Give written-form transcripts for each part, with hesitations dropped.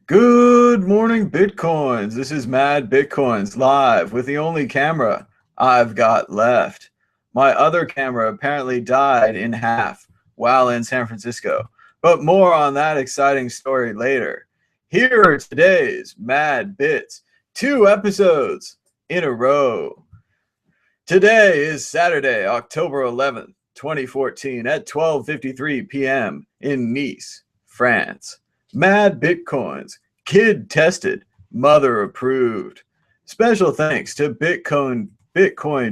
Good morning, Bitcoins. This is Mad Bitcoins live with the only camera I've got left. My other camera apparently died in half while in San Francisco, but more on that exciting story later. Here are today's Mad Bits, 2 episodes in a row. Today is Saturday, October 11th, 2014 at 12:53 p.m. in Nice, France. Mad Bitcoins, kid tested, mother approved. Special thanks to Bitcoin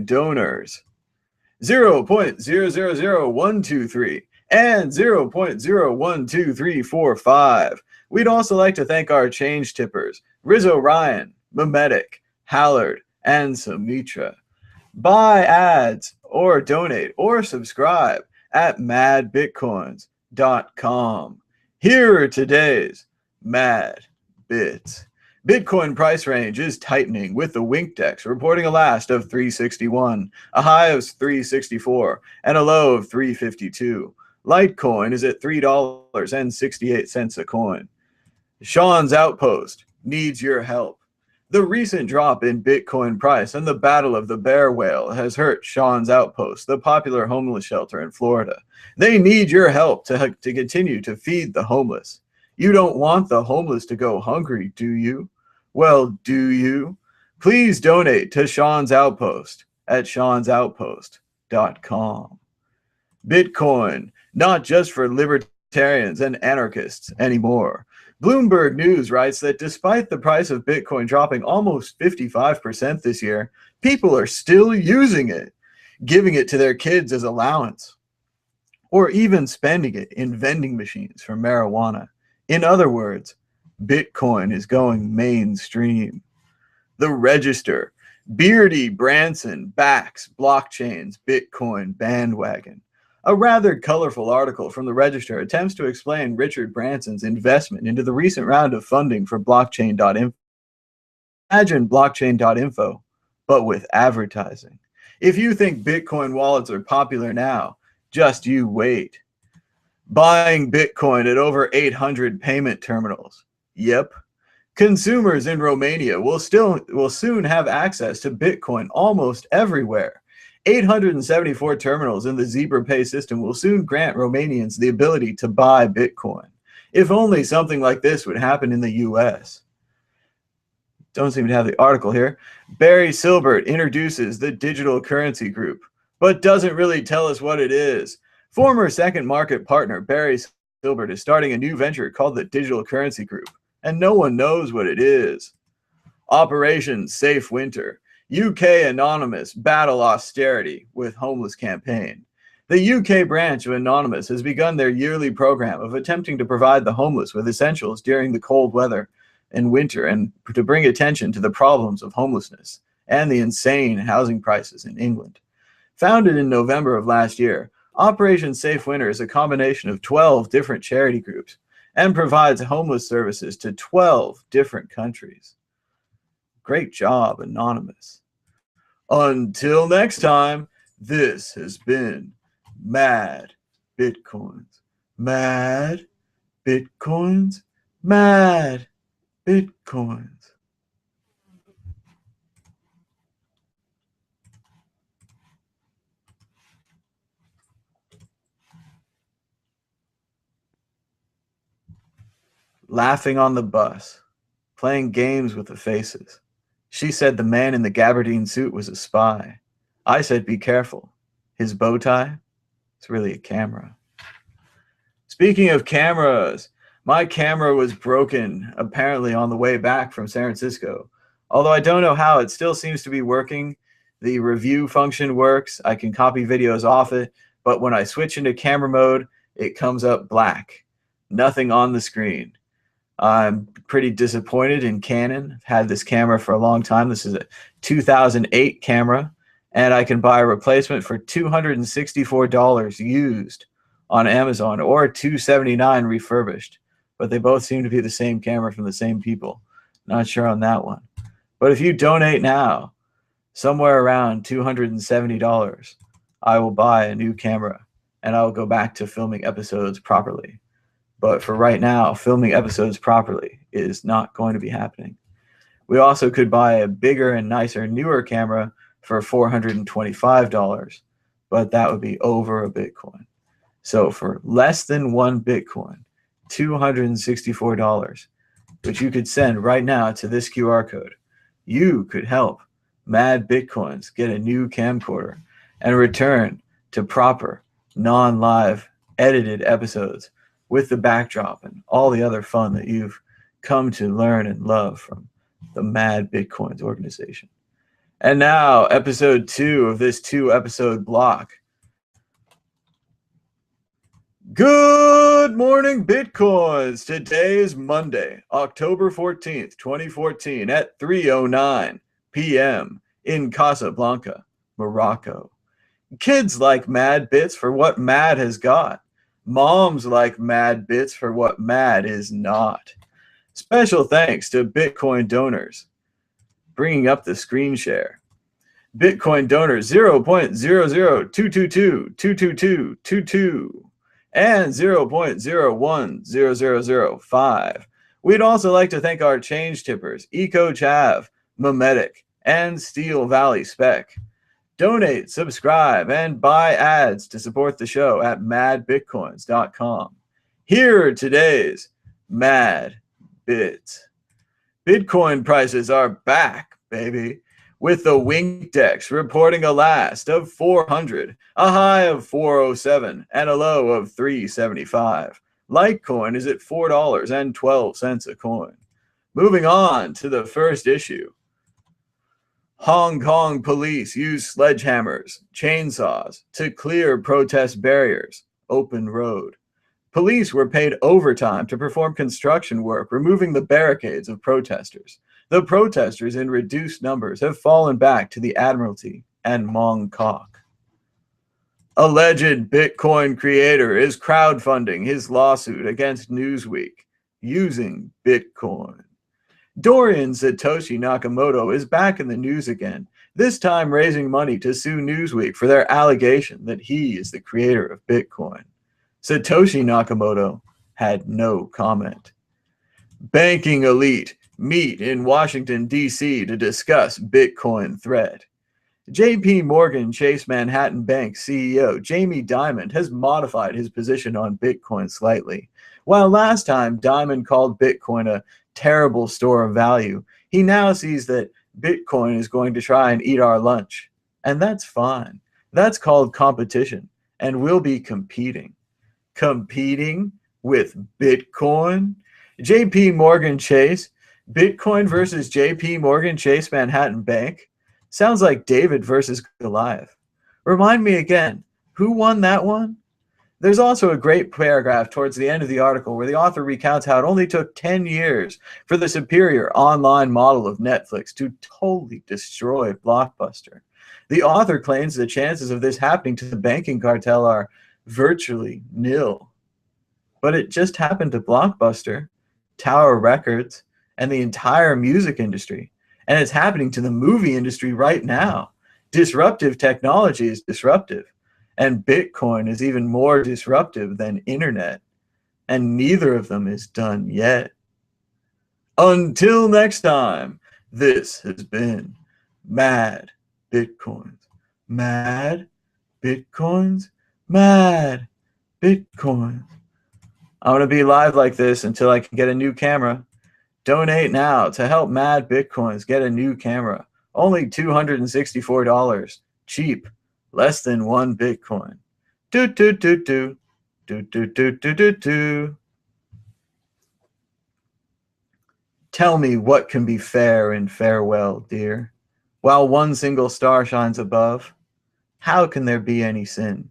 donors 0.000123 and 0.012345. We'd also like to thank our change tippers, Rizzo Ryan, Memetic, Hallard, and Sumitra. Buy ads or donate or subscribe at madbitcoins.com. Here are today's Mad Bits. Bitcoin price range is tightening with the Winkdex reporting a last of 361, a high of 364, and a low of 352. Litecoin is at $3.68 a coin. Sean's Outpost needs your help. The recent drop in Bitcoin price and the battle of the bear whale has hurt Sean's Outpost, the popular homeless shelter in Florida. They need your help to continue to feed the homeless. You don't want the homeless to go hungry, do you? Well, do you? Please donate to Sean's Outpost at seansoutpost.com. Bitcoin, not just for libertarians and anarchists anymore. Bloomberg News writes that despite the price of Bitcoin dropping almost 55% this year, people are still using it, giving it to their kids as allowance, or even spending it in vending machines for marijuana. In other words, Bitcoin is going mainstream. The Register, Beardy Branson backs blockchain's Bitcoin bandwagon. A rather colorful article from the Register attempts to explain Richard Branson's investment into the recent round of funding for blockchain.info. Imagine blockchain.info, but with advertising. If you think Bitcoin wallets are popular now, just you wait. Buying Bitcoin at over 800 payment terminals. Yep. Consumers in Romania will soon have access to Bitcoin almost everywhere. 874 terminals in the Zebra Pay system will soon grant Romanians the ability to buy Bitcoin. If only something like this would happen in the US. Don't seem to have the article here. Barry Silbert introduces the Digital Currency Group, but doesn't really tell us what it is. Former Second Market partner Barry Silbert is starting a new venture called the Digital Currency Group, and no one knows what it is. Operation Safe Winter. UK Anonymous battle austerity with homeless campaign. The UK branch of Anonymous has begun their yearly program of attempting to provide the homeless with essentials during the cold weather and winter, and to bring attention to the problems of homelessness and the insane housing prices in England. Founded in November of last year, Operation Safe Winter is a combination of 12 different charity groups and provides homeless services to 12 different countries. Great job, Anonymous. Until next time, this has been Mad Bitcoins. Mad Bitcoins. Mad Bitcoins. Laughing on the bus, playing games with the faces. She said the man in the gabardine suit was a spy. I said, be careful. His bow tie? It's really a camera. Speaking of cameras, my camera was broken apparently on the way back from San Francisco. Although I don't know how, it still seems to be working. The review function works. I can copy videos off it, but when I switch into camera mode, it comes up black. Nothing on the screen. I'm pretty disappointed in Canon. I've had this camera for a long time. This is a 2008 camera, and I can buy a replacement for $264 used on Amazon or $279 refurbished. But they both seem to be the same camera from the same people. Not sure on that one. But if you donate now, somewhere around $270, I will buy a new camera, and I will go back to filming episodes properly. But for right now, filming episodes properly is not going to be happening. We also could buy a bigger and nicer, newer camera for $425, but that would be over a Bitcoin. So for less than one Bitcoin, $264, which you could send right now to this QR code, you could help Mad Bitcoins get a new camcorder and return to proper, non-live, edited episodes with the backdrop and all the other fun that you've come to learn and love from the Mad Bitcoins organization. And now, episode 2 of this 2-episode block. Good morning, Bitcoins. Today is Monday, October 14th, 2014 at 3:09 p.m. in Casablanca, Morocco. Kids like Mad Bits for what Mad has got. Moms like Mad Bits for what Mad is not. Special thanks to Bitcoin donors. Bringing up the screen share. Bitcoin donors 0.002222222 and 0.0100005. We'd also like to thank our change tippers, Eco Chav, Memetic, and Steel Valley Spec. Donate, subscribe, and buy ads to support the show at madbitcoins.com. Here are today's Mad Bits. Bitcoin prices are back, baby, with the WinkDex reporting a last of 400, a high of 407, and a low of 375. Litecoin is at $4.12 a coin. Moving on to the first issue. Hong Kong police use sledgehammers, chainsaws to clear protest barriers, open road. Police were paid overtime to perform construction work, removing the barricades of protesters. The protesters in reduced numbers have fallen back to the Admiralty and Mong Kok. Alleged Bitcoin creator is crowdfunding his lawsuit against Newsweek using Bitcoin. Dorian Satoshi Nakamoto is back in the news again, this time raising money to sue Newsweek for their allegation that he is the creator of Bitcoin. Satoshi Nakamoto had no comment. Banking elite meet in Washington, D.C. to discuss Bitcoin threat. J.P. Morgan Chase Manhattan Bank CEO Jamie Dimon has modified his position on Bitcoin slightly. While last time Dimon called Bitcoin a terrible store of value, he now sees that Bitcoin is going to try and eat our lunch. And that's fine. That's called competition, and we'll be competing. Competing with Bitcoin? JP Morgan Chase? Bitcoin versus JP Morgan Chase Manhattan Bank? Sounds like David versus Goliath. Remind me again, who won that one? There's also a great paragraph towards the end of the article where the author recounts how it only took 10 years for the superior online model of Netflix to totally destroy Blockbuster. The author claims the chances of this happening to the banking cartel are virtually nil. But it just happened to Blockbuster, Tower Records, and the entire music industry. And it's happening to the movie industry right now. Disruptive technology is disruptive. And Bitcoin is even more disruptive than internet. And neither of them is done yet. Until next time, this has been Mad Bitcoins. Mad Bitcoins? Mad Bitcoins. I'm going to be live like this until I can get a new camera. Donate now to help Mad Bitcoins get a new camera. Only $264. Cheap. Less than one Bitcoin. Do do do do. Do do do do do do. Tell me what can be fair in farewell, dear. While one single star shines above, how can there be any sin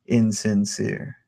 insincere?